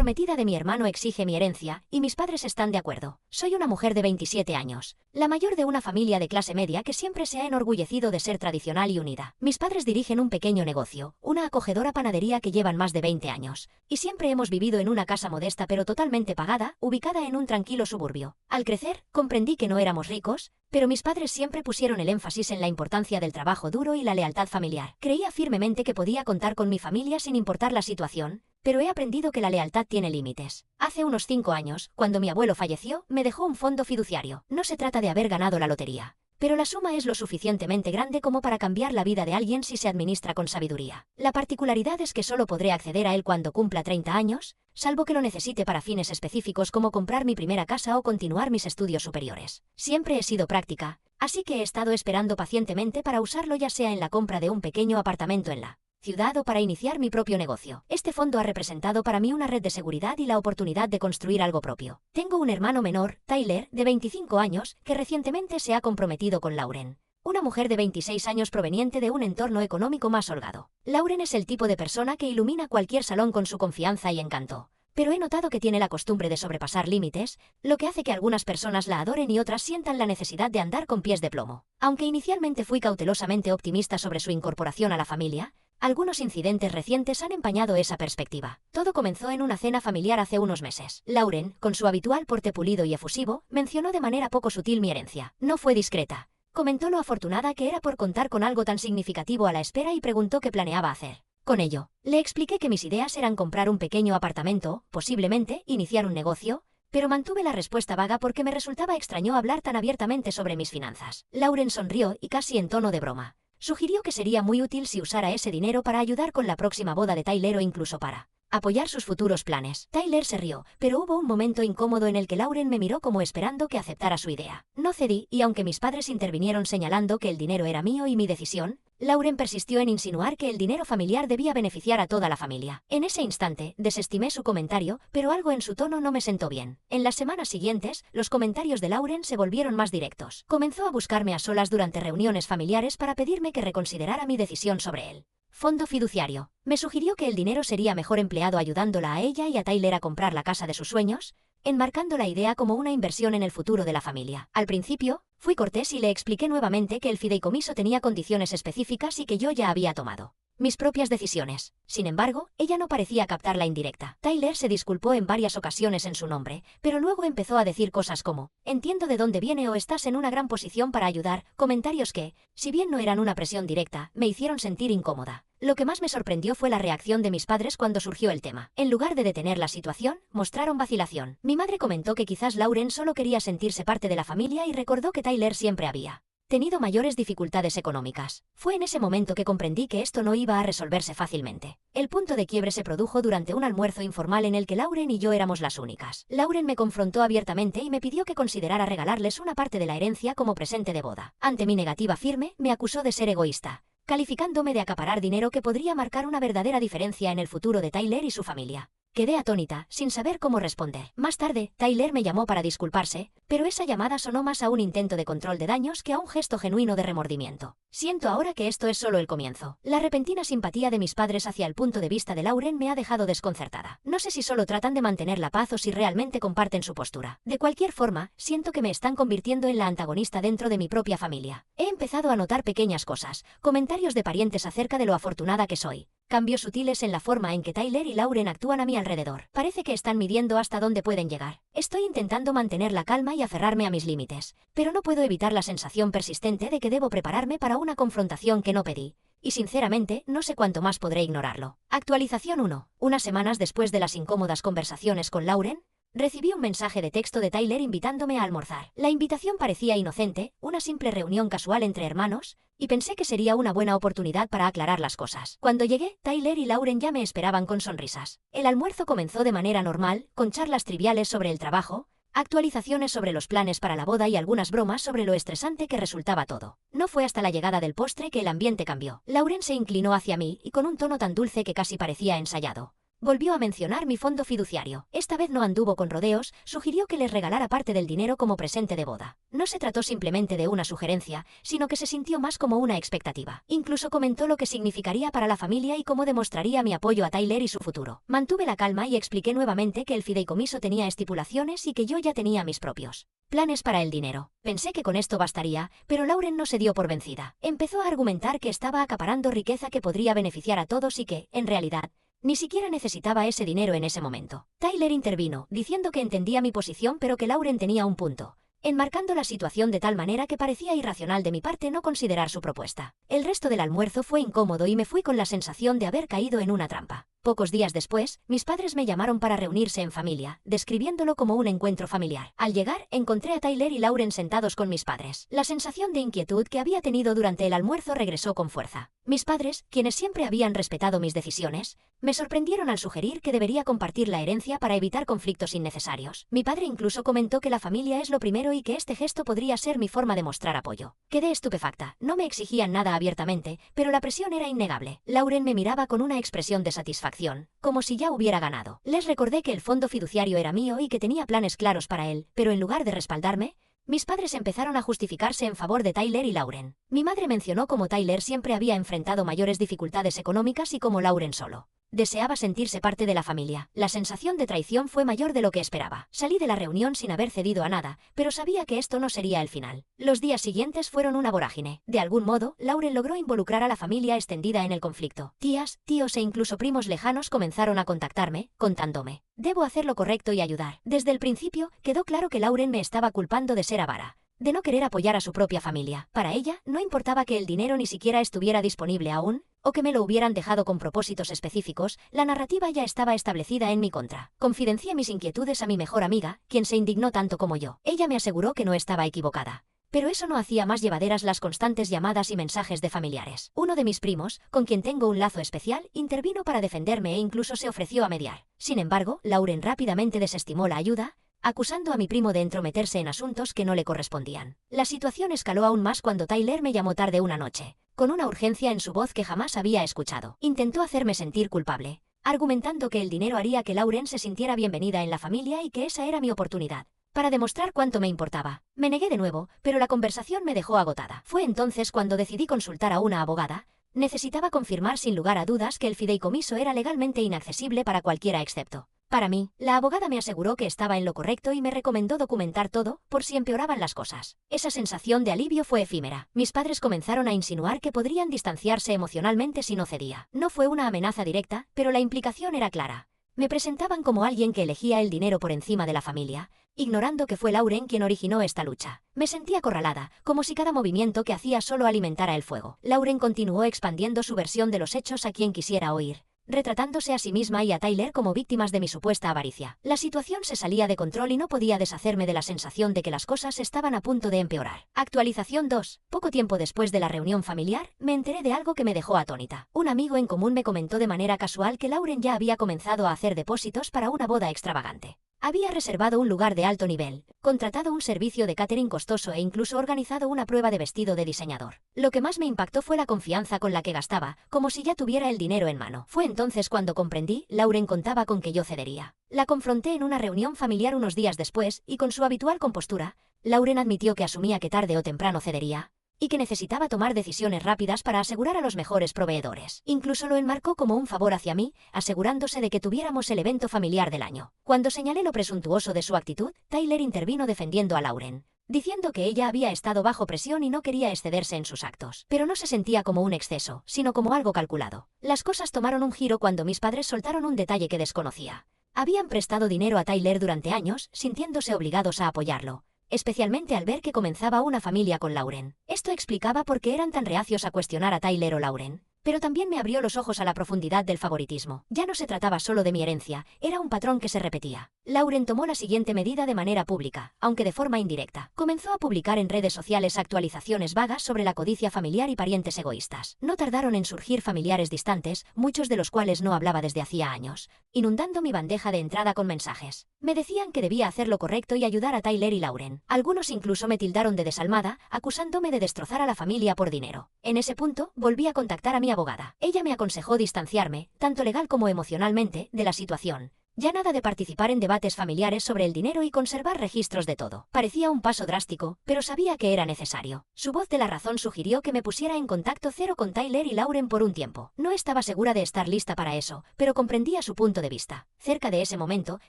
prometida de mi hermano exige mi herencia, y mis padres están de acuerdo. Soy una mujer de 27 años, la mayor de una familia de clase media que siempre se ha enorgullecido de ser tradicional y unida. Mis padres dirigen un pequeño negocio, una acogedora panadería que llevan más de 20 años, y siempre hemos vivido en una casa modesta pero totalmente pagada, ubicada en un tranquilo suburbio. Al crecer, comprendí que no éramos ricos, pero mis padres siempre pusieron el énfasis en la importancia del trabajo duro y la lealtad familiar. Creía firmemente que podía contar con mi familia sin importar la situación, pero he aprendido que la lealtad tiene límites. Hace unos 5 años, cuando mi abuelo falleció, me dejó un fondo fiduciario. No se trata de haber ganado la lotería, pero la suma es lo suficientemente grande como para cambiar la vida de alguien si se administra con sabiduría. La particularidad es que solo podré acceder a él cuando cumpla 30 años, salvo que lo necesite para fines específicos como comprar mi primera casa o continuar mis estudios superiores. Siempre he sido práctica, así que he estado esperando pacientemente para usarlo, ya sea en la compra de un pequeño apartamento en la ciudad o para iniciar mi propio negocio. Este fondo ha representado para mí una red de seguridad y la oportunidad de construir algo propio. Tengo un hermano menor, Tyler, de 25 años, que recientemente se ha comprometido con Lauren, una mujer de 26 años proveniente de un entorno económico más holgado. Lauren es el tipo de persona que ilumina cualquier salón con su confianza y encanto, pero he notado que tiene la costumbre de sobrepasar límites, lo que hace que algunas personas la adoren y otras sientan la necesidad de andar con pies de plomo. Aunque inicialmente fui cautelosamente optimista sobre su incorporación a la familia, algunos incidentes recientes han empañado esa perspectiva. Todo comenzó en una cena familiar hace unos meses. Lauren, con su habitual porte pulido y efusivo, mencionó de manera poco sutil mi herencia. No fue discreta. Comentó lo afortunada que era por contar con algo tan significativo a la espera y preguntó qué planeaba hacer con ello. Le expliqué que mis ideas eran comprar un pequeño apartamento, posiblemente iniciar un negocio, pero mantuve la respuesta vaga porque me resultaba extraño hablar tan abiertamente sobre mis finanzas. Lauren sonrió y casi en tono de broma sugirió que sería muy útil si usara ese dinero para ayudar con la próxima boda de Tyler o incluso para apoyar sus futuros planes. Tyler se rió, pero hubo un momento incómodo en el que Lauren me miró como esperando que aceptara su idea. No cedí, y aunque mis padres intervinieron señalando que el dinero era mío y mi decisión, Lauren persistió en insinuar que el dinero familiar debía beneficiar a toda la familia. En ese instante, desestimé su comentario, pero algo en su tono no me sentó bien. En las semanas siguientes, los comentarios de Lauren se volvieron más directos. Comenzó a buscarme a solas durante reuniones familiares para pedirme que reconsiderara mi decisión sobre él fondo fiduciario. Me sugirió que el dinero sería mejor empleado ayudándola a ella y a Tyler a comprar la casa de sus sueños, enmarcando la idea como una inversión en el futuro de la familia. Al principio, fui cortés y le expliqué nuevamente que el fideicomiso tenía condiciones específicas y que yo ya había tomado mis propias decisiones. Sin embargo, ella no parecía captar la indirecta. Tyler se disculpó en varias ocasiones en su nombre, pero luego empezó a decir cosas como: entiendo de dónde viene o estás en una gran posición para ayudar, comentarios que, si bien no eran una presión directa, me hicieron sentir incómoda. Lo que más me sorprendió fue la reacción de mis padres cuando surgió el tema. En lugar de detener la situación, mostraron vacilación. Mi madre comentó que quizás Lauren solo quería sentirse parte de la familia y recordó que Tyler siempre había tenido mayores dificultades económicas. Fue en ese momento que comprendí que esto no iba a resolverse fácilmente. El punto de quiebre se produjo durante un almuerzo informal en el que Lauren y yo éramos las únicas. Lauren me confrontó abiertamente y me pidió que considerara regalarles una parte de la herencia como presente de boda. Ante mi negativa firme, me acusó de ser egoísta, calificándome de acaparar dinero que podría marcar una verdadera diferencia en el futuro de Tyler y su familia. Quedé atónita, sin saber cómo responder. Más tarde, Tyler me llamó para disculparse, pero esa llamada sonó más a un intento de control de daños que a un gesto genuino de remordimiento. Siento ahora que esto es solo el comienzo. La repentina simpatía de mis padres hacia el punto de vista de Lauren me ha dejado desconcertada. No sé si solo tratan de mantener la paz o si realmente comparten su postura. De cualquier forma, siento que me están convirtiendo en la antagonista dentro de mi propia familia. He empezado a notar pequeñas cosas, comentarios de parientes acerca de lo afortunada que soy, cambios sutiles en la forma en que Tyler y Lauren actúan a mi alrededor. Parece que están midiendo hasta dónde pueden llegar. Estoy intentando mantener la calma y aferrarme a mis límites, pero no puedo evitar la sensación persistente de que debo prepararme para una confrontación que no pedí, y sinceramente no sé cuánto más podré ignorarlo. Actualización 1. Unas semanas después de las incómodas conversaciones con Lauren, recibí un mensaje de texto de Tyler invitándome a almorzar. La invitación parecía inocente, una simple reunión casual entre hermanos, y pensé que sería una buena oportunidad para aclarar las cosas. Cuando llegué, Tyler y Lauren ya me esperaban con sonrisas. El almuerzo comenzó de manera normal, con charlas triviales sobre el trabajo, actualizaciones sobre los planes para la boda y algunas bromas sobre lo estresante que resultaba todo. No fue hasta la llegada del postre que el ambiente cambió. Lauren se inclinó hacia mí y con un tono tan dulce que casi parecía ensayado volvió a mencionar mi fondo fiduciario. Esta vez no anduvo con rodeos, sugirió que les regalara parte del dinero como presente de boda. No se trató simplemente de una sugerencia, sino que se sintió más como una expectativa. Incluso comentó lo que significaría para la familia y cómo demostraría mi apoyo a Tyler y su futuro. Mantuve la calma y expliqué nuevamente que el fideicomiso tenía estipulaciones y que yo ya tenía mis propios planes para el dinero. Pensé que con esto bastaría, pero Lauren no se dio por vencida. Empezó a argumentar que estaba acaparando riqueza que podría beneficiar a todos y que, en realidad, ni siquiera necesitaba ese dinero en ese momento. Tyler intervino, diciendo que entendía mi posición pero que Lauren tenía un punto, enmarcando la situación de tal manera que parecía irracional de mi parte no considerar su propuesta. El resto del almuerzo fue incómodo y me fui con la sensación de haber caído en una trampa. Pocos días después, mis padres me llamaron para reunirse en familia, describiéndolo como un encuentro familiar. Al llegar, encontré a Tyler y Lauren sentados con mis padres. La sensación de inquietud que había tenido durante el almuerzo regresó con fuerza. Mis padres, quienes siempre habían respetado mis decisiones, me sorprendieron al sugerir que debería compartir la herencia para evitar conflictos innecesarios. Mi padre incluso comentó que la familia es lo primero y que este gesto podría ser mi forma de mostrar apoyo. Quedé estupefacta. No me exigían nada abiertamente, pero la presión era innegable. Lauren me miraba con una expresión de satisfacción, como si ya hubiera ganado. Les recordé que el fondo fiduciario era mío y que tenía planes claros para él, pero en lugar de respaldarme, mis padres empezaron a justificarse en favor de Tyler y Lauren. Mi madre mencionó cómo Tyler siempre había enfrentado mayores dificultades económicas y cómo Lauren solo deseaba sentirse parte de la familia. La sensación de traición fue mayor de lo que esperaba. Salí de la reunión sin haber cedido a nada, pero sabía que esto no sería el final. Los días siguientes fueron una vorágine. De algún modo, Lauren logró involucrar a la familia extendida en el conflicto. Tías, tíos e incluso primos lejanos comenzaron a contactarme, contándome: debo hacer lo correcto y ayudar. Desde el principio, quedó claro que Lauren me estaba culpando de ser avara, de no querer apoyar a su propia familia. Para ella, no importaba que el dinero ni siquiera estuviera disponible aún, o que me lo hubieran dejado con propósitos específicos, la narrativa ya estaba establecida en mi contra. Confidencié mis inquietudes a mi mejor amiga, quien se indignó tanto como yo. Ella me aseguró que no estaba equivocada, pero eso no hacía más llevaderas las constantes llamadas y mensajes de familiares. Uno de mis primos, con quien tengo un lazo especial, intervino para defenderme e incluso se ofreció a mediar. Sin embargo, Lauren rápidamente desestimó la ayuda, acusando a mi primo de entrometerse en asuntos que no le correspondían. La situación escaló aún más cuando Tyler me llamó tarde una noche, con una urgencia en su voz que jamás había escuchado. Intentó hacerme sentir culpable, argumentando que el dinero haría que Lauren se sintiera bienvenida en la familia y que esa era mi oportunidad para demostrar cuánto me importaba. Me negué de nuevo, pero la conversación me dejó agotada. Fue entonces cuando decidí consultar a una abogada. Necesitaba confirmar sin lugar a dudas que el fideicomiso era legalmente inaccesible para cualquiera excepto para mí. La abogada me aseguró que estaba en lo correcto y me recomendó documentar todo, por si empeoraban las cosas. Esa sensación de alivio fue efímera. Mis padres comenzaron a insinuar que podrían distanciarse emocionalmente si no cedía. No fue una amenaza directa, pero la implicación era clara. Me presentaban como alguien que elegía el dinero por encima de la familia, ignorando que fue Lauren quien originó esta lucha. Me sentí acorralada, como si cada movimiento que hacía solo alimentara el fuego. Lauren continuó expandiendo su versión de los hechos a quien quisiera oír, retratándose a sí misma y a Tyler como víctimas de mi supuesta avaricia. La situación se salía de control y no podía deshacerme de la sensación de que las cosas estaban a punto de empeorar. Actualización 2. Poco tiempo después de la reunión familiar, me enteré de algo que me dejó atónita. Un amigo en común me comentó de manera casual que Lauren ya había comenzado a hacer depósitos para una boda extravagante. Había reservado un lugar de alto nivel, contratado un servicio de catering costoso e incluso organizado una prueba de vestido de diseñador. Lo que más me impactó fue la confianza con la que gastaba, como si ya tuviera el dinero en mano. Fue entonces cuando comprendí, Lauren contaba con que yo cedería. La confronté en una reunión familiar unos días después, y con su habitual compostura, Lauren admitió que asumía que tarde o temprano cedería, y que necesitaba tomar decisiones rápidas para asegurar a los mejores proveedores. Incluso lo enmarcó como un favor hacia mí, asegurándose de que tuviéramos el evento familiar del año. Cuando señalé lo presuntuoso de su actitud, Tyler intervino defendiendo a Lauren, diciendo que ella había estado bajo presión y no quería excederse en sus actos. Pero no se sentía como un exceso, sino como algo calculado. Las cosas tomaron un giro cuando mis padres soltaron un detalle que desconocía. Habían prestado dinero a Tyler durante años, sintiéndose obligados a apoyarlo, especialmente al ver que comenzaba una familia con Lauren. Esto explicaba por qué eran tan reacios a cuestionar a Tyler o Lauren. Pero también me abrió los ojos a la profundidad del favoritismo. Ya no se trataba solo de mi herencia, era un patrón que se repetía. Lauren tomó la siguiente medida de manera pública, aunque de forma indirecta. Comenzó a publicar en redes sociales actualizaciones vagas sobre la codicia familiar y parientes egoístas. No tardaron en surgir familiares distantes, muchos de los cuales no hablaba desde hacía años, inundando mi bandeja de entrada con mensajes. Me decían que debía hacer lo correcto y ayudar a Tyler y Lauren. Algunos incluso me tildaron de desalmada, acusándome de destrozar a la familia por dinero. En ese punto, volví a contactar a mi abogada. Ella me aconsejó distanciarme, tanto legal como emocionalmente, de la situación. Ya nada de participar en debates familiares sobre el dinero y conservar registros de todo. Parecía un paso drástico, pero sabía que era necesario. Su voz de la razón sugirió que me pusiera en contacto cero con Tyler y Lauren por un tiempo. No estaba segura de estar lista para eso, pero comprendía su punto de vista. Cerca de ese momento,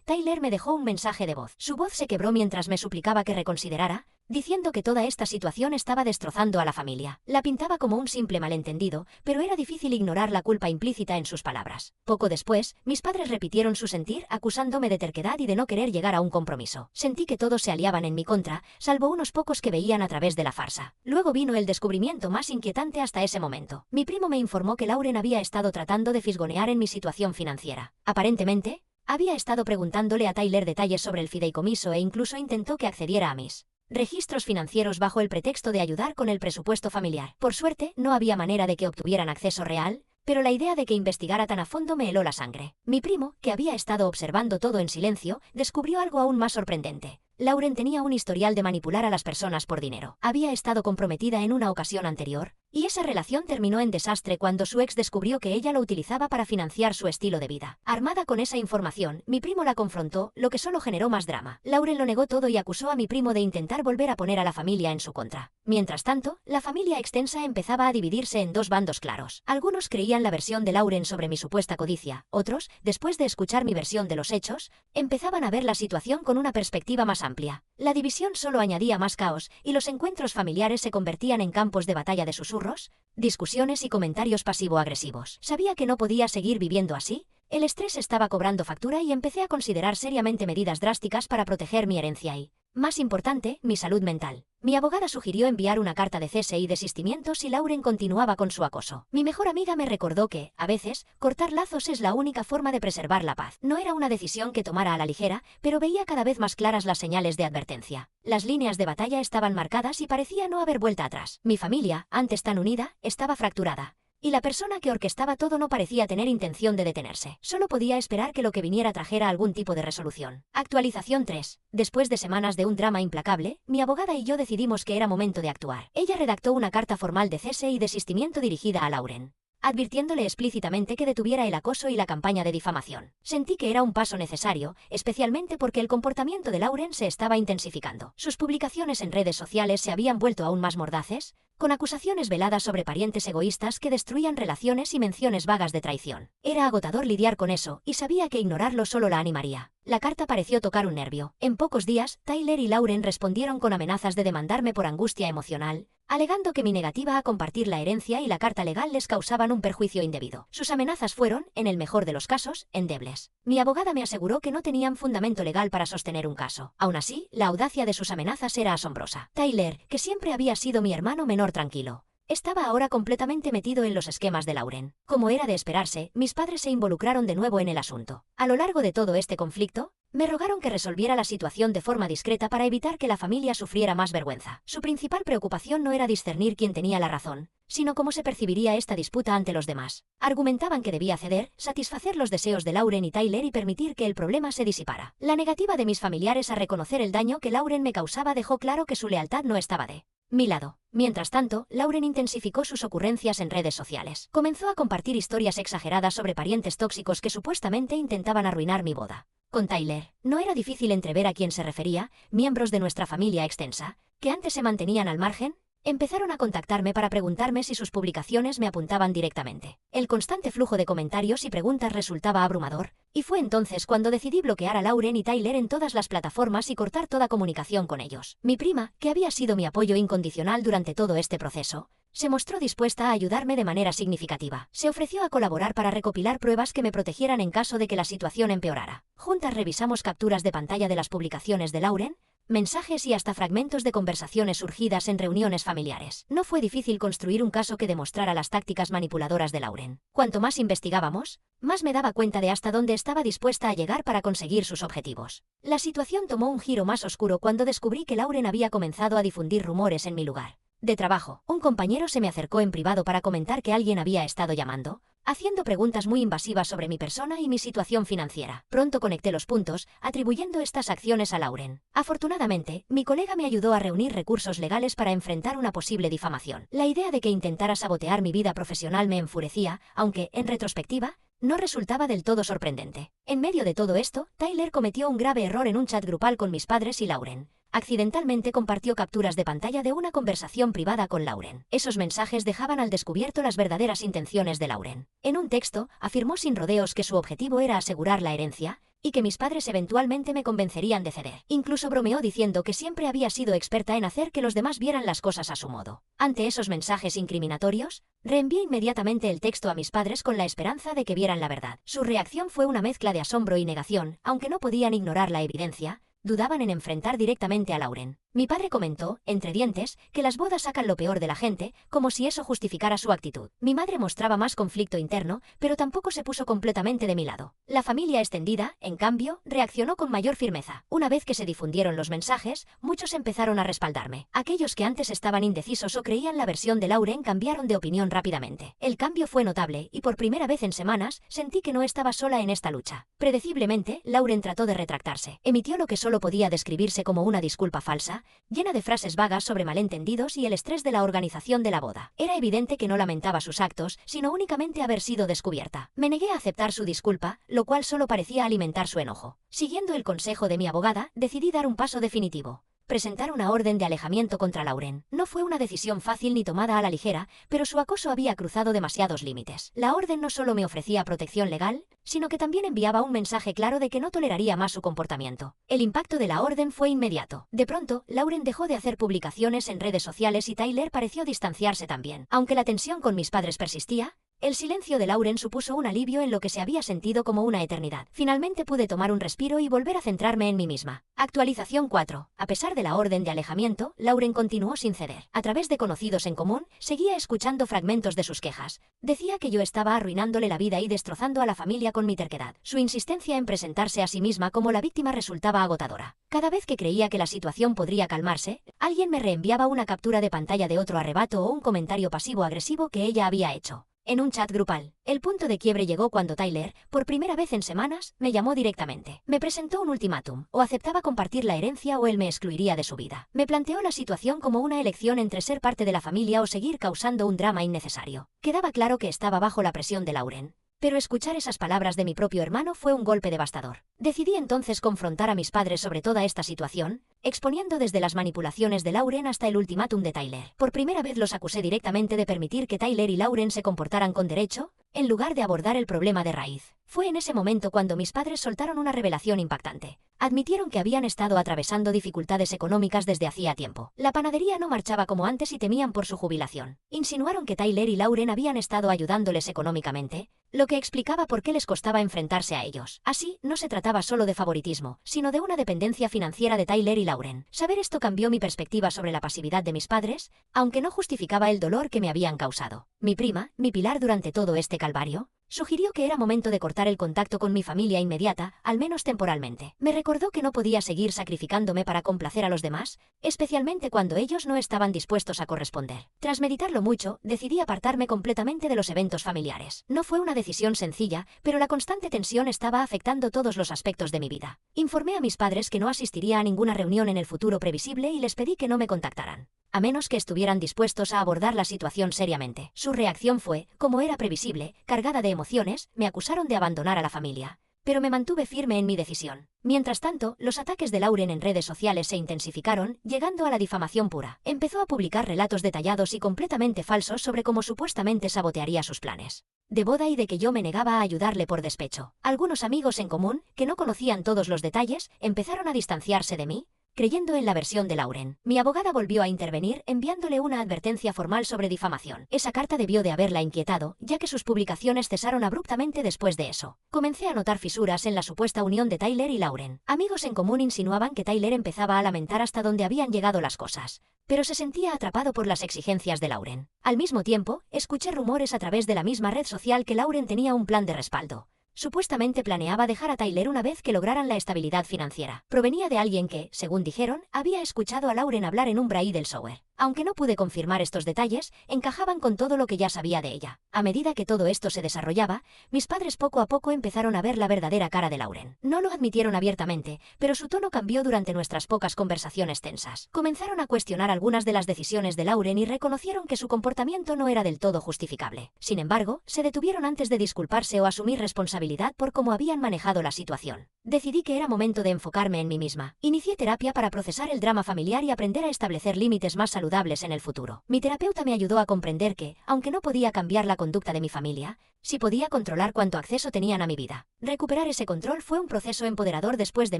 Tyler me dejó un mensaje de voz. Su voz se quebró mientras me suplicaba que reconsiderara, diciendo que toda esta situación estaba destrozando a la familia. La pintaba como un simple malentendido, pero era difícil ignorar la culpa implícita en sus palabras. Poco después, mis padres repitieron su sentir, acusándome de terquedad y de no querer llegar a un compromiso. Sentí que todos se aliaban en mi contra, salvo unos pocos que veían a través de la farsa. Luego vino el descubrimiento más inquietante hasta ese momento. Mi primo me informó que Lauren había estado tratando de fisgonear en mi situación financiera. Aparentemente, había estado preguntándole a Tyler detalles sobre el fideicomiso e incluso intentó que accediera a mis registros financieros bajo el pretexto de ayudar con el presupuesto familiar. Por suerte, no había manera de que obtuvieran acceso real, pero la idea de que investigara tan a fondo me heló la sangre. Mi primo, que había estado observando todo en silencio, descubrió algo aún más sorprendente. Lauren tenía un historial de manipular a las personas por dinero. Había estado comprometida en una ocasión anterior, y esa relación terminó en desastre cuando su ex descubrió que ella lo utilizaba para financiar su estilo de vida. Armada con esa información, mi primo la confrontó, lo que solo generó más drama. Lauren lo negó todo y acusó a mi primo de intentar volver a poner a la familia en su contra. Mientras tanto, la familia extensa empezaba a dividirse en dos bandos claros. Algunos creían la versión de Lauren sobre mi supuesta codicia, otros, después de escuchar mi versión de los hechos, empezaban a ver la situación con una perspectiva más amplia. La división solo añadía más caos, y los encuentros familiares se convertían en campos de batalla de susurros, discusiones y comentarios pasivo-agresivos. Sabía que no podía seguir viviendo así. El estrés estaba cobrando factura y empecé a considerar seriamente medidas drásticas para proteger mi herencia y, más importante, mi salud mental. Mi abogada sugirió enviar una carta de cese y desistimiento si Lauren continuaba con su acoso. Mi mejor amiga me recordó que, a veces, cortar lazos es la única forma de preservar la paz. No era una decisión que tomara a la ligera, pero veía cada vez más claras las señales de advertencia. Las líneas de batalla estaban marcadas y parecía no haber vuelta atrás. Mi familia, antes tan unida, estaba fracturada. Y la persona que orquestaba todo no parecía tener intención de detenerse. Solo podía esperar que lo que viniera trajera algún tipo de resolución. Actualización 3. Después de semanas de un drama implacable, mi abogada y yo decidimos que era momento de actuar. Ella redactó una carta formal de cese y desistimiento dirigida a Lauren, advirtiéndole explícitamente que detuviera el acoso y la campaña de difamación. Sentí que era un paso necesario, especialmente porque el comportamiento de Lauren se estaba intensificando. Sus publicaciones en redes sociales se habían vuelto aún más mordaces, con acusaciones veladas sobre parientes egoístas que destruían relaciones y menciones vagas de traición. Era agotador lidiar con eso, y sabía que ignorarlo solo la animaría. La carta pareció tocar un nervio. En pocos días, Tyler y Lauren respondieron con amenazas de demandarme por angustia emocional, alegando que mi negativa a compartir la herencia y la carta legal les causaban un perjuicio indebido. Sus amenazas fueron, en el mejor de los casos, endebles. Mi abogada me aseguró que no tenían fundamento legal para sostener un caso. Aún así, la audacia de sus amenazas era asombrosa. Tyler, que siempre había sido mi hermano menor tranquilo, estaba ahora completamente metido en los esquemas de Lauren. Como era de esperarse, mis padres se involucraron de nuevo en el asunto. A lo largo de todo este conflicto, me rogaron que resolviera la situación de forma discreta para evitar que la familia sufriera más vergüenza. Su principal preocupación no era discernir quién tenía la razón, sino cómo se percibiría esta disputa ante los demás. Argumentaban que debía ceder, satisfacer los deseos de Lauren y Tyler y permitir que el problema se disipara. La negativa de mis familiares a reconocer el daño que Lauren me causaba dejó claro que su lealtad no estaba de mi lado. Mientras tanto, Lauren intensificó sus ocurrencias en redes sociales. Comenzó a compartir historias exageradas sobre parientes tóxicos que supuestamente intentaban arruinar mi boda con Tyler. No era difícil entrever a quién se refería. Miembros de nuestra familia extensa, que antes se mantenían al margen, empezaron a contactarme para preguntarme si sus publicaciones me apuntaban directamente. El constante flujo de comentarios y preguntas resultaba abrumador, y fue entonces cuando decidí bloquear a Lauren y Tyler en todas las plataformas y cortar toda comunicación con ellos. Mi prima, que había sido mi apoyo incondicional durante todo este proceso, se mostró dispuesta a ayudarme de manera significativa. Se ofreció a colaborar para recopilar pruebas que me protegieran en caso de que la situación empeorara. Juntas revisamos capturas de pantalla de las publicaciones de Lauren, mensajes y hasta fragmentos de conversaciones surgidas en reuniones familiares. No fue difícil construir un caso que demostrara las tácticas manipuladoras de Lauren. Cuanto más investigábamos, más me daba cuenta de hasta dónde estaba dispuesta a llegar para conseguir sus objetivos. La situación tomó un giro más oscuro cuando descubrí que Lauren había comenzado a difundir rumores en mi lugar de trabajo. Un compañero se me acercó en privado para comentar que alguien había estado llamando, haciendo preguntas muy invasivas sobre mi persona y mi situación financiera. Pronto conecté los puntos, atribuyendo estas acciones a Lauren. Afortunadamente, mi colega me ayudó a reunir recursos legales para enfrentar una posible difamación. La idea de que intentara sabotear mi vida profesional me enfurecía, aunque, en retrospectiva, no resultaba del todo sorprendente. En medio de todo esto, Tyler cometió un grave error en un chat grupal con mis padres y Lauren. Accidentalmente compartió capturas de pantalla de una conversación privada con Lauren. Esos mensajes dejaban al descubierto las verdaderas intenciones de Lauren. En un texto, afirmó sin rodeos que su objetivo era asegurar la herencia, y que mis padres eventualmente me convencerían de ceder. Incluso bromeó diciendo que siempre había sido experta en hacer que los demás vieran las cosas a su modo. Ante esos mensajes incriminatorios, reenvié inmediatamente el texto a mis padres con la esperanza de que vieran la verdad. Su reacción fue una mezcla de asombro y negación, aunque no podían ignorar la evidencia. Dudaban en enfrentar directamente a Lauren. Mi padre comentó, entre dientes, que las bodas sacan lo peor de la gente, como si eso justificara su actitud. Mi madre mostraba más conflicto interno, pero tampoco se puso completamente de mi lado. La familia extendida, en cambio, reaccionó con mayor firmeza. Una vez que se difundieron los mensajes, muchos empezaron a respaldarme. Aquellos que antes estaban indecisos o creían la versión de Lauren cambiaron de opinión rápidamente. El cambio fue notable, y por primera vez en semanas, sentí que no estaba sola en esta lucha. Predeciblemente, Lauren trató de retractarse. Emitió lo que solo podía describirse como una disculpa falsa, llena de frases vagas sobre malentendidos y el estrés de la organización de la boda. Era evidente que no lamentaba sus actos, sino únicamente haber sido descubierta. Me negué a aceptar su disculpa, lo cual solo parecía alimentar su enojo. Siguiendo el consejo de mi abogada, decidí dar un paso definitivo. Presentar una orden de alejamiento contra Lauren. No fue una decisión fácil ni tomada a la ligera, pero su acoso había cruzado demasiados límites. La orden no solo me ofrecía protección legal, sino que también enviaba un mensaje claro de que no toleraría más su comportamiento. El impacto de la orden fue inmediato. De pronto, Lauren dejó de hacer publicaciones en redes sociales y Tyler pareció distanciarse también. Aunque la tensión con mis padres persistía, el silencio de Lauren supuso un alivio en lo que se había sentido como una eternidad. Finalmente pude tomar un respiro y volver a centrarme en mí misma. Actualización 4. A pesar de la orden de alejamiento, Lauren continuó sin ceder. A través de conocidos en común, seguía escuchando fragmentos de sus quejas. Decía que yo estaba arruinándole la vida y destrozando a la familia con mi terquedad. Su insistencia en presentarse a sí misma como la víctima resultaba agotadora. Cada vez que creía que la situación podría calmarse, alguien me reenviaba una captura de pantalla de otro arrebato o un comentario pasivo-agresivo que ella había hecho. En un chat grupal, el punto de quiebre llegó cuando Tyler, por primera vez en semanas, me llamó directamente. Me presentó un ultimátum: o aceptaba compartir la herencia o él me excluiría de su vida. Me planteó la situación como una elección entre ser parte de la familia o seguir causando un drama innecesario. Quedaba claro que estaba bajo la presión de Lauren. Pero escuchar esas palabras de mi propio hermano fue un golpe devastador. Decidí entonces confrontar a mis padres sobre toda esta situación, exponiendo desde las manipulaciones de Lauren hasta el ultimátum de Tyler. Por primera vez los acusé directamente de permitir que Tyler y Lauren se comportaran con derecho, en lugar de abordar el problema de raíz. Fue en ese momento cuando mis padres soltaron una revelación impactante. Admitieron que habían estado atravesando dificultades económicas desde hacía tiempo. La panadería no marchaba como antes y temían por su jubilación. Insinuaron que Tyler y Lauren habían estado ayudándoles económicamente, lo que explicaba por qué les costaba enfrentarse a ellos. Así, no se trataba solo de favoritismo, sino de una dependencia financiera de Tyler y Lauren. Saber esto cambió mi perspectiva sobre la pasividad de mis padres, aunque no justificaba el dolor que me habían causado. Mi prima, mi pilar durante todo este calvario, sugirió que era momento de cortar el contacto con mi familia inmediata, al menos temporalmente. Me recordó que no podía seguir sacrificándome para complacer a los demás, especialmente cuando ellos no estaban dispuestos a corresponder. Tras meditarlo mucho, decidí apartarme completamente de los eventos familiares. No fue una decisión sencilla, pero la constante tensión estaba afectando todos los aspectos de mi vida. Informé a mis padres que no asistiría a ninguna reunión en el futuro previsible y les pedí que no me contactaran, a menos que estuvieran dispuestos a abordar la situación seriamente. Su reacción fue, como era previsible, cargada de emociones. Me acusaron de abandonar a la familia, pero me mantuve firme en mi decisión. Mientras tanto, los ataques de Lauren en redes sociales se intensificaron, llegando a la difamación pura. Empezó a publicar relatos detallados y completamente falsos sobre cómo supuestamente sabotearía sus planes de boda y de que yo me negaba a ayudarle por despecho. Algunos amigos en común, que no conocían todos los detalles, empezaron a distanciarse de mí, creyendo en la versión de Lauren. Mi abogada volvió a intervenir enviándole una advertencia formal sobre difamación. Esa carta debió de haberla inquietado, ya que sus publicaciones cesaron abruptamente después de eso. Comencé a notar fisuras en la supuesta unión de Tyler y Lauren. Amigos en común insinuaban que Tyler empezaba a lamentar hasta dónde habían llegado las cosas, pero se sentía atrapado por las exigencias de Lauren. Al mismo tiempo, escuché rumores a través de la misma red social que Lauren tenía un plan de respaldo. Supuestamente planeaba dejar a Tyler una vez que lograran la estabilidad financiera. Provenía de alguien que, según dijeron, había escuchado a Lauren hablar en un bridal shower. Aunque no pude confirmar estos detalles, encajaban con todo lo que ya sabía de ella. A medida que todo esto se desarrollaba, mis padres poco a poco empezaron a ver la verdadera cara de Lauren. No lo admitieron abiertamente, pero su tono cambió durante nuestras pocas conversaciones tensas. Comenzaron a cuestionar algunas de las decisiones de Lauren y reconocieron que su comportamiento no era del todo justificable. Sin embargo, se detuvieron antes de disculparse o asumir responsabilidad por cómo habían manejado la situación. Decidí que era momento de enfocarme en mí misma. Inicié terapia para procesar el drama familiar y aprender a establecer límites más saludables en el futuro. Mi terapeuta me ayudó a comprender que, aunque no podía cambiar la conducta de mi familia, sí podía controlar cuánto acceso tenían a mi vida. Recuperar ese control fue un proceso empoderador después de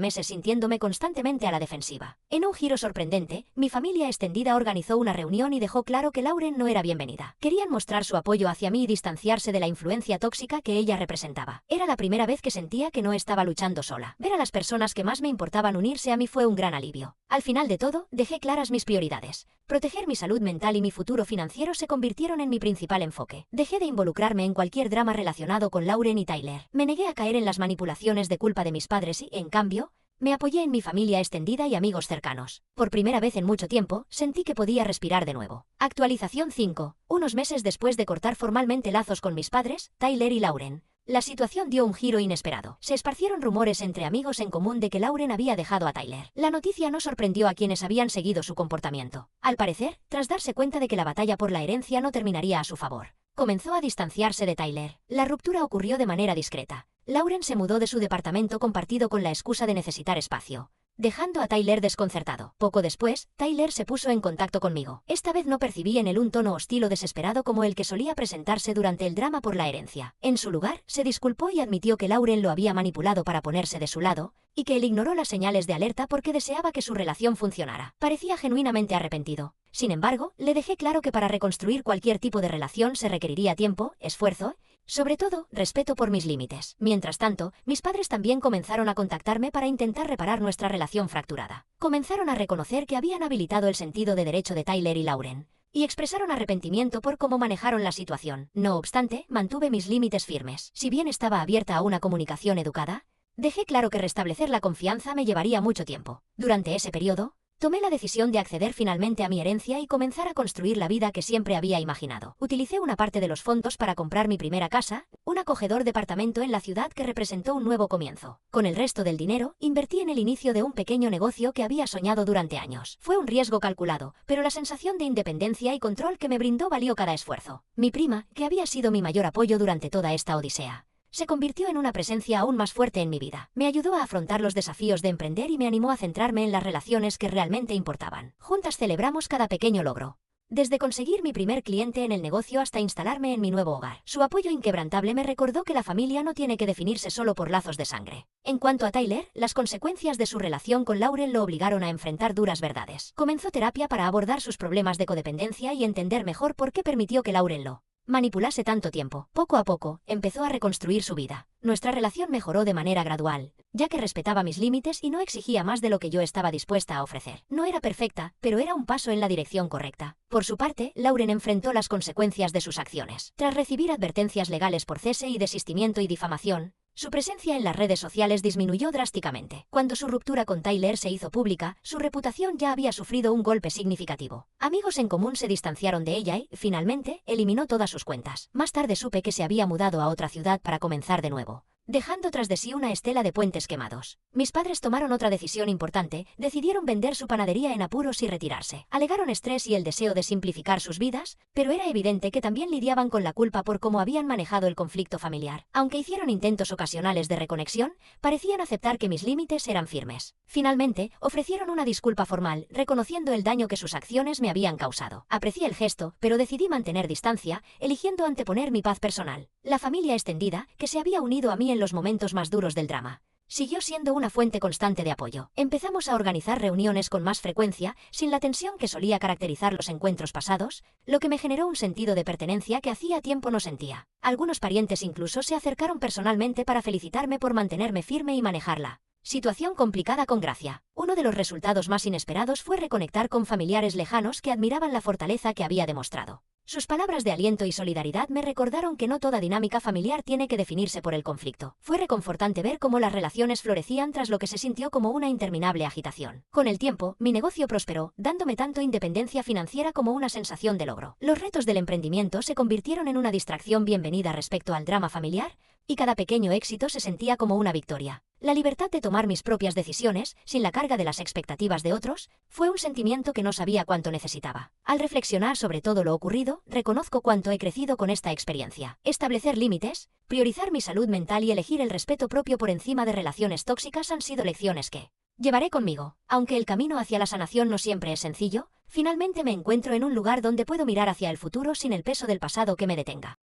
meses sintiéndome constantemente a la defensiva. En un giro sorprendente, mi familia extendida organizó una reunión y dejó claro que Lauren no era bienvenida. Querían mostrar su apoyo hacia mí y distanciarse de la influencia tóxica que ella representaba. Era la primera vez que sentía que no estaba luchando sola. Ver a las personas que más me importaban unirse a mí fue un gran alivio. Al final de todo, dejé claras mis prioridades. Proteger mi salud mental y mi futuro financiero se convirtieron en mi principal enfoque. Dejé de involucrarme en cualquier drama relacionado con Lauren y Tyler. Me negué a caer en las manipulaciones de culpa de mis padres y, en cambio, me apoyé en mi familia extendida y amigos cercanos. Por primera vez en mucho tiempo, sentí que podía respirar de nuevo. Actualización 5. Unos meses después de cortar formalmente lazos con mis padres, Tyler y Lauren, la situación dio un giro inesperado. Se esparcieron rumores entre amigos en común de que Lauren había dejado a Tyler. La noticia no sorprendió a quienes habían seguido su comportamiento. Al parecer, tras darse cuenta de que la batalla por la herencia no terminaría a su favor, comenzó a distanciarse de Tyler. La ruptura ocurrió de manera discreta. Lauren se mudó de su departamento compartido con la excusa de necesitar espacio, dejando a Tyler desconcertado. Poco después, Tyler se puso en contacto conmigo. Esta vez no percibí en él un tono hostil o desesperado como el que solía presentarse durante el drama por la herencia. En su lugar, se disculpó y admitió que Lauren lo había manipulado para ponerse de su lado, y que él ignoró las señales de alerta porque deseaba que su relación funcionara. Parecía genuinamente arrepentido. Sin embargo, le dejé claro que para reconstruir cualquier tipo de relación se requeriría tiempo, esfuerzo, sobre todo, respeto por mis límites. Mientras tanto, mis padres también comenzaron a contactarme para intentar reparar nuestra relación fracturada. Comenzaron a reconocer que habían habilitado el sentido de derecho de Tyler y Lauren, y expresaron arrepentimiento por cómo manejaron la situación. No obstante, mantuve mis límites firmes. Si bien estaba abierta a una comunicación educada, dejé claro que restablecer la confianza me llevaría mucho tiempo. Durante ese periodo, tomé la decisión de acceder finalmente a mi herencia y comenzar a construir la vida que siempre había imaginado. Utilicé una parte de los fondos para comprar mi primera casa, un acogedor departamento en la ciudad que representó un nuevo comienzo. Con el resto del dinero, invertí en el inicio de un pequeño negocio que había soñado durante años. Fue un riesgo calculado, pero la sensación de independencia y control que me brindó valió cada esfuerzo. Mi prima, que había sido mi mayor apoyo durante toda esta odisea, se convirtió en una presencia aún más fuerte en mi vida. Me ayudó a afrontar los desafíos de emprender y me animó a centrarme en las relaciones que realmente importaban. Juntas celebramos cada pequeño logro, desde conseguir mi primer cliente en el negocio hasta instalarme en mi nuevo hogar. Su apoyo inquebrantable me recordó que la familia no tiene que definirse solo por lazos de sangre. En cuanto a Tyler, las consecuencias de su relación con Lauren lo obligaron a enfrentar duras verdades. Comenzó terapia para abordar sus problemas de codependencia y entender mejor por qué permitió que Lauren lo manipulase tanto tiempo. Poco a poco, empezó a reconstruir su vida. Nuestra relación mejoró de manera gradual, ya que respetaba mis límites y no exigía más de lo que yo estaba dispuesta a ofrecer. No era perfecta, pero era un paso en la dirección correcta. Por su parte, Lauren enfrentó las consecuencias de sus acciones. Tras recibir advertencias legales por cese y desistimiento y difamación, su presencia en las redes sociales disminuyó drásticamente. Cuando su ruptura con Tyler se hizo pública, su reputación ya había sufrido un golpe significativo. Amigos en común se distanciaron de ella y, finalmente, eliminó todas sus cuentas. Más tarde supe que se había mudado a otra ciudad para comenzar de nuevo, dejando tras de sí una estela de puentes quemados. Mis padres tomaron otra decisión importante, decidieron vender su panadería en apuros y retirarse. Alegaron estrés y el deseo de simplificar sus vidas, pero era evidente que también lidiaban con la culpa por cómo habían manejado el conflicto familiar. Aunque hicieron intentos ocasionales de reconexión, parecían aceptar que mis límites eran firmes. Finalmente, ofrecieron una disculpa formal, reconociendo el daño que sus acciones me habían causado. Aprecié el gesto, pero decidí mantener distancia, eligiendo anteponer mi paz personal. La familia extendida, que se había unido a mí en los momentos más duros del drama, siguió siendo una fuente constante de apoyo. Empezamos a organizar reuniones con más frecuencia, sin la tensión que solía caracterizar los encuentros pasados, lo que me generó un sentido de pertenencia que hacía tiempo no sentía. Algunos parientes incluso se acercaron personalmente para felicitarme por mantenerme firme y manejarla situación complicada con gracia. Uno de los resultados más inesperados fue reconectar con familiares lejanos que admiraban la fortaleza que había demostrado. Sus palabras de aliento y solidaridad me recordaron que no toda dinámica familiar tiene que definirse por el conflicto. Fue reconfortante ver cómo las relaciones florecían tras lo que se sintió como una interminable agitación. Con el tiempo, mi negocio prosperó, dándome tanto independencia financiera como una sensación de logro. Los retos del emprendimiento se convirtieron en una distracción bienvenida respecto al drama familiar, y cada pequeño éxito se sentía como una victoria. La libertad de tomar mis propias decisiones, sin la carga de las expectativas de otros, fue un sentimiento que no sabía cuánto necesitaba. Al reflexionar sobre todo lo ocurrido, reconozco cuánto he crecido con esta experiencia. Establecer límites, priorizar mi salud mental y elegir el respeto propio por encima de relaciones tóxicas han sido lecciones que llevaré conmigo. Aunque el camino hacia la sanación no siempre es sencillo, finalmente me encuentro en un lugar donde puedo mirar hacia el futuro sin el peso del pasado que me detenga.